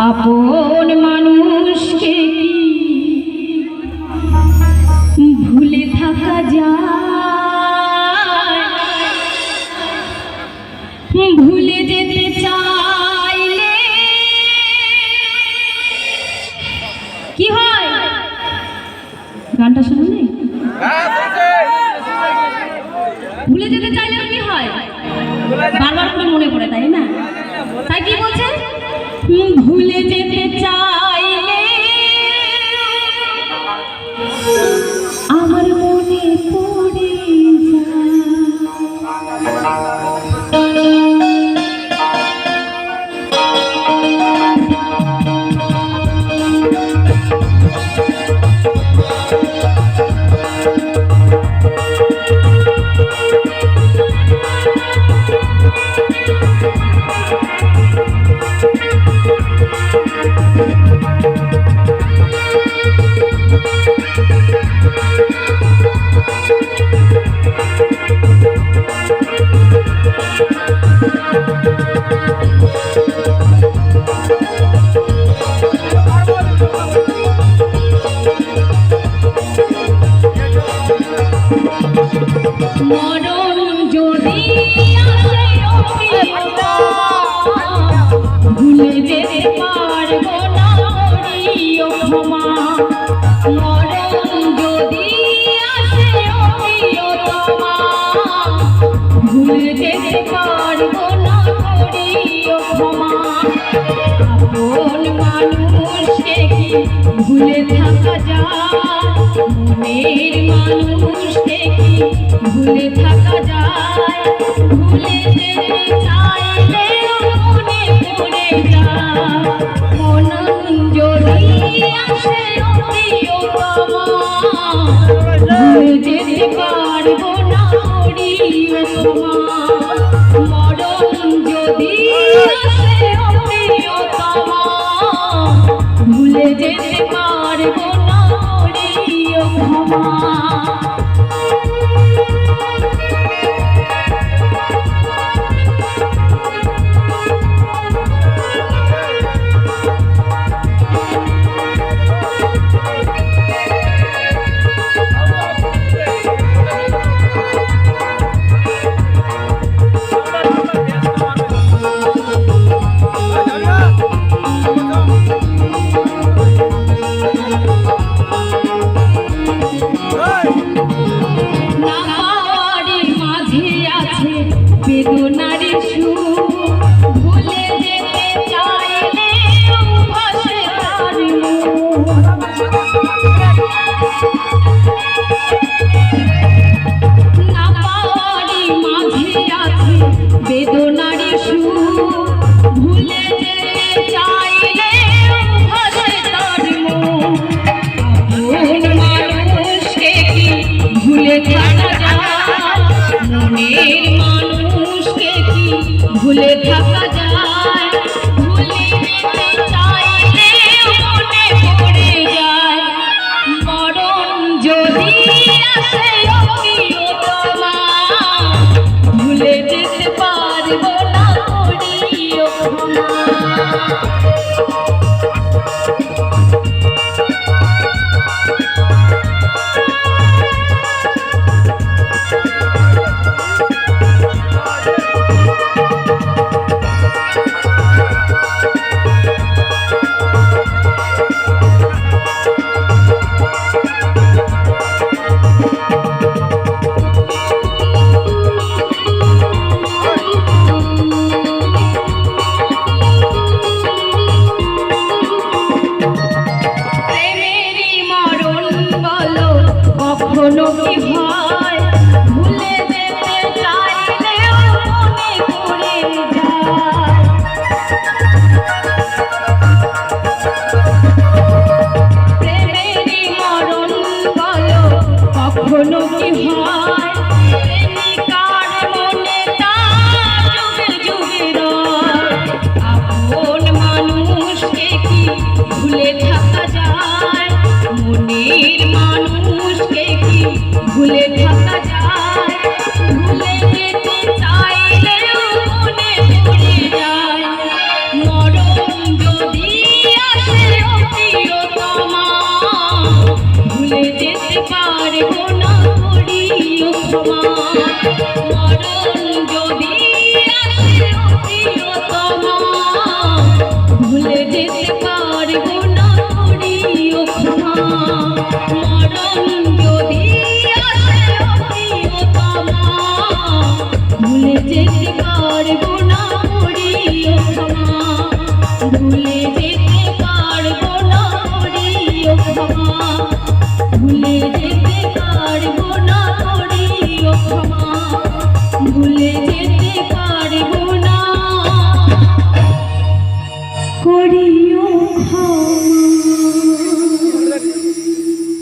আপন মানুষকে ভুলে থাকা যায়, ভুলে যেতে চাইলে কি হয়? গানটা শুনুন। ভুলে যেতে চাইলে কি হয়? বারবার করে মনে পড়ে, তাই না? তাই কি বলছে? ভুলে যেতে চাইলে আমার মনে পড়ে মরণ যদি আসে ভুলে যেতে পারবো না প্রিয় ক্ষমা। মরণ যদি আসে প্রিয়তমা ভুলে যেতে পারবো না প্রিয় ক্ষমা। আপন মানুষকে কি ভুলে থাকা যায়? মনের মানুষকে কি ভুলে থাকা যায়? ভুলে যেতে চাইলে মনে পড়ে যায়। মনন যদি আসে প্রিয়তমা ভুলে যেতে পারবো না প্রিয়তমা। মরণ যদি আসে প্রিয়তমা ভুলে যেতে পারবো না প্রিয়তমা। বেদনার সুর ভুলে যেতে চাইলে ভাসে তার মুখ। না পাওয়ারই মাঝে আছে বেদনার সুর ভুলে যেতে চাইলে ভাসে তার মুখ। আপন মানুষকে কি ভুলে থাকা যায়? মনের মানুষকে কি ভুলে থাকা যায়? ভুলে যেতে চাইলে মনে পড়ে যায়। মরণ যদি আসে প্রিয়তমা ভুলে যেতে পারবো না প্রিয়তমা। ক্ষমা মরণ যদি আসে ও প্রিয়তমা ভুলে যেতে পারবো না করিও ক্ষমা মরণ যদি আসে ও প্রিয়তমা ভুলে যেতে পারবো না করিও ক্ষমা ভুলে যেতে পারবো না করিও ক্ষমা ভুলে যেতে পারবো না করিও ক্ষমা ভুলে যেতে পারবো না করিও ক্ষমা।